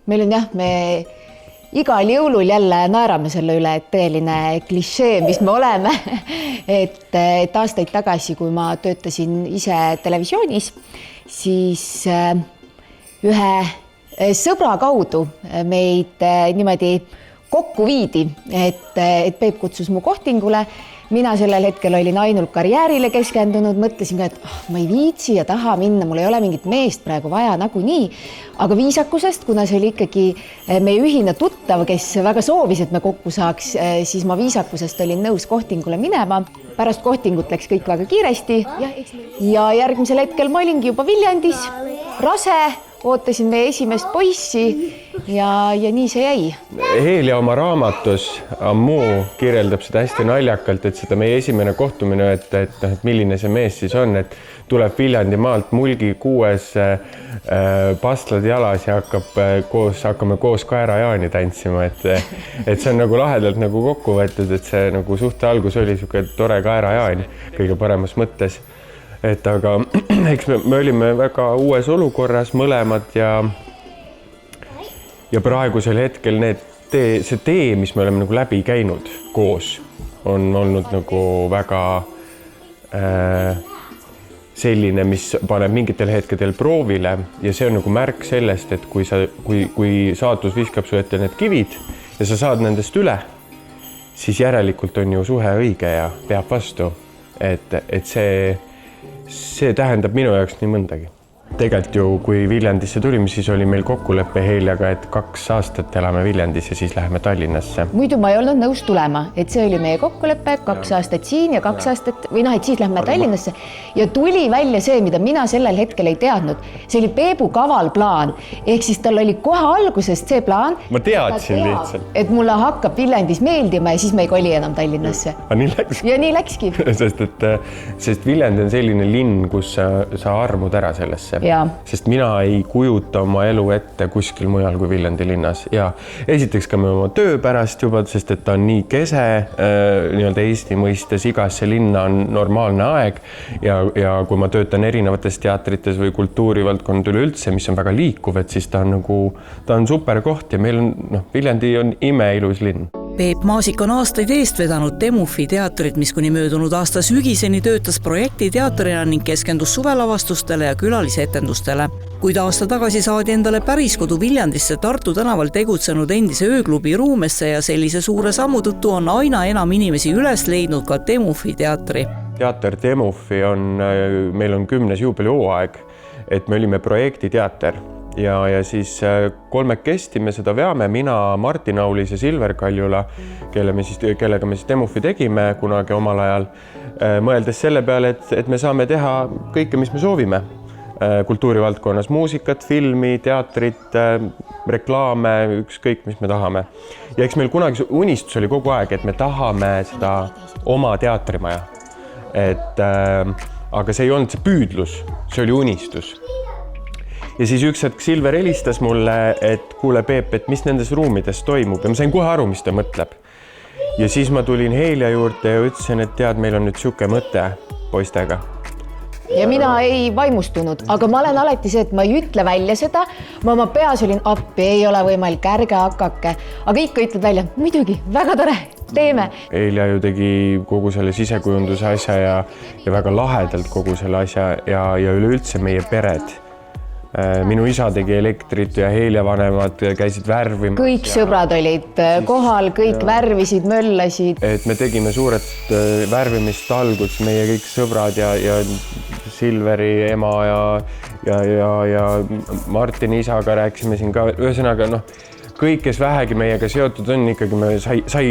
Meil on jah, me igal jõulul jälle naerame selle üle, et tõeline klišee, mis me oleme, et aastaid tagasi, kui ma töötasin ise televisioonis, siis ühe sõbra kaudu meid niimoodi kokku viidi, et Peep kutsus mu kohtingule. Mina sellel hetkel olin ainult karjäärile keskendunud, mõtlesin ka, et ma ei viitsi ja taha minna, mul ei ole mingit meest praegu vaja nagunii, aga viisakusest, kuna see oli ikkagi meie ühine tuttav, kes väga soovis, et me kokku saaks, siis ma viisakusest olin nõus kohtingule minema. Pärast kohtingut läks kõik väga kiiresti ja järgmisel hetkel ma olingi juba Viljandis, rase, ootasin meie esimest poissi ja nii see jäi. Heelia oma raamatus ammu kirjeldab seda hästi naljakalt, et seda meie esimene kohtumine, et milline see mees siis on, et tuleb Viljandi maalt mulgi 6 pastlad jalas ja hakkame koos Kaerajaani tantsima, et see on nagu lahedalt nagu kokku võetud, et see nagu suhte algus oli siuke tore Kaerajaan kõige paremas mõttes. Et aga eks me olime väga uues olukorras mõlemad ja praegusel hetkel see tee, mis me oleme nagu läbi käinud koos, on olnud nagu väga selline, mis paneb mingitel hetkedel proovile ja see on nagu märk sellest, et kui saatus viskab su ette need kivid ja sa saad nendest üle, siis järelikult on ju suhe õige ja peab vastu, et see tähendab minu jaoks nii mõndagi. Tegelikult ju, kui Viljandisse tulime, siis oli meil kokkuleppe Heeliaga, et 2 aastat elame Viljandis ja siis läheme Tallinnasse. Muidu ma ei olnud nõus tulema, et see oli meie kokkulepe, 2 aastat siin ja 2 aastat, või et siis lähme Tallinnasse. Ja tuli välja see, mida mina sellel hetkel ei teadnud. See oli Peebu kaval plaan, ehk siis tal oli kohe algusest see plaan. Ma teadsin lihtsalt. Et mulle hakkab Viljandis meeldima ja siis me ei koli enam Tallinnasse. Nii läkski. Ja nii läkski. Sest Viljandi on selline linn, kus sa armud ära sellesse. Ja. Sest mina ei kujuta oma elu ette kuskil mujal kui Viljandi linnas ja esiteks ka me oma töö pärast juba, sest et ta on nii kese, nii-öelda Eesti mõistes igasse linna on normaalne aeg ja kui ma töötan erinevates teatrites või kultuurivaldkond üleüldse, mis on väga liikuv, et siis ta on super koht ja meil on, Viljandi on imeilus linn. Peep Maasik on aastaid eest vedanud Temufi teatrit, mis kuni möödunud aasta sügiseni töötas projekti teatrina ning keskendus suvelavastustele ja külalisetendustele. Kuid aasta tagasi saadi endale päris kodu Viljandisse Tartu tänaval tegutsenud endise ööklubi ruumesse ja sellise suure sammu tõttu on aina enam inimesi üles leidnud ka Temufi teatri. Teater Temufi meil on 10. juubelihooaeg, et me olime projektiteater. Ja siis 3 me seda veame, mina, Martin Aulis ja Silver Kaljula, kellega me siis Temufi tegime kunagi omal ajal, mõeldes selle peale, et me saame teha kõike, mis me soovime kultuurivaldkonnas, muusikat, filmi, teatrit, reklaame, ükskõik, mis me tahame. Ja eks meil kunagi unistus oli kogu aeg, et me tahame seda oma teatrimaja. Aga see ei olnud see püüdlus, see oli unistus. Ja siis üks hetk Silver helistas mulle, et kuule Peep, et mis nendes ruumides toimub ja ma sain kohe aru, mis ta mõtleb. Ja siis ma tulin Heelia juurde ja ütlesin, et tead, meil on nüüd siuke mõte poistega. Ja mina ei vaimustunud, aga ma olen alati see, et ma ei ütle välja seda, ma oma peas olin appi, ei ole võimalik, ärge hakake, aga ikka ütled välja, muidugi, väga tore, teeme. Heelia ju tegi kogu selle sisekujunduse asja ja väga lahedalt kogu selle asja ja üleüldse meie pered. Minu isa tegi elektrit ja Heelia vanemad käisid värvimas. Kõik sõbrad olid kohal, kõik värvisid, möllasid. Et me tegime suured värvimistalgud, meie kõik sõbrad ja Silveri ema ja Martini isaga rääkisime siin ka. Ühesõnaga, kõik, kes vähegi meiega seotud on, ikkagi me sai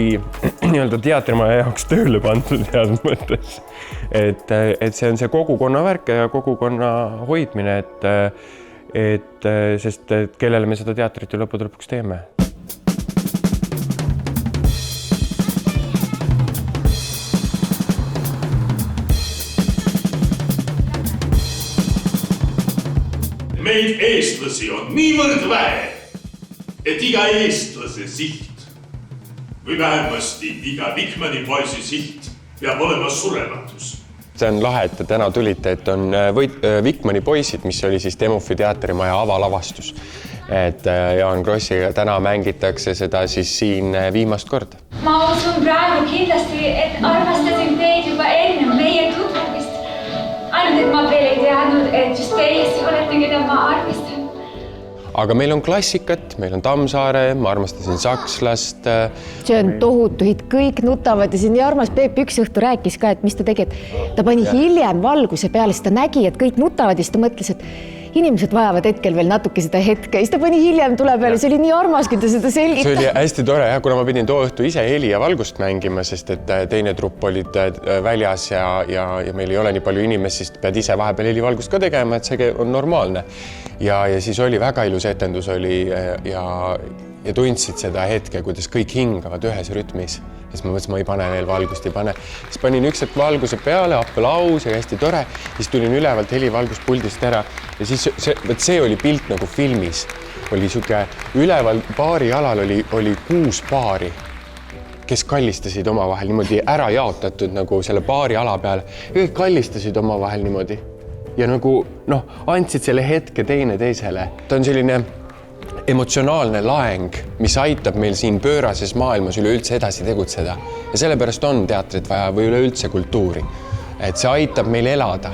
nii-öelda teatrimaja jaoks tööle pandud heas mõttes. Et see on see kogukonna värk ja kogukonna hoidmine, sest kellele me seda teatrit ju lõppude lõpuks teeme. Meid eestlasi on niivõrd vähe, et iga eestlase siht või vähemasti iga Vikmani poisi siht peab olema surematus. see on lahe, et te täna tulite, et on Vikmani poisid, mis oli siis Demufi teatrimaja avalavastus. Et Jaan Krossiga täna mängitakse seda siis siin viimast korda. Ma usun praegu kindlasti, et armastasin teid juba enne meie tutvumist. Ainult, et ma veel ei teadnud, et just teie olete, keda ma armastan. Aga meil on klassikat, meil on Tammsaare, ma armastasin sakslast. See on tohutu hitt, kõik nutavad ja see on nii armas. Peep üks õhtu rääkis ka, et mis ta tegi, et ta pani hiljem valguse peale, siis ta nägi, et kõik nutavad ja siis ta mõtles, et inimesed vajavad hetkel veel natuke seda hetke ja siis ta pani hiljem tule peale, see oli nii armas, kui ta seda selgitas. See oli hästi tore, kuna ma pidin too õhtu ise heli ja valgust mängima, sest et teine trupp olid väljas ja meil ei ole nii palju inimesi, siis pead ise vahepeal heli valgust ka tegema, et see on normaalne. Ja siis oli väga ilus etendus oli ja tundsid seda hetke, kuidas kõik hingavad ühes rütmis. Siis ma mõtlesin, ma ei pane veel valgust, ei pane. Siis panin üks hetk valguse peale, aplaus ja hästi tore. Siis tulin ülevalt helivalguspuldist ära ja siis see oli pilt nagu filmis. Oli siuke üleval baari alal oli 6 baari, kes kallistasid omavahel niimoodi ära jaotatud nagu selle baari ala peale. Kõik kallistasid omavahel niimoodi ja nagu andsid selle hetke teine teisele. Ta on selline emotsionaalne laeng, mis aitab meil siin pöörases maailmas üleüldse edasi tegutseda. Ja sellepärast on teatrit vaja või üleüldse kultuuri. Et see aitab meil elada.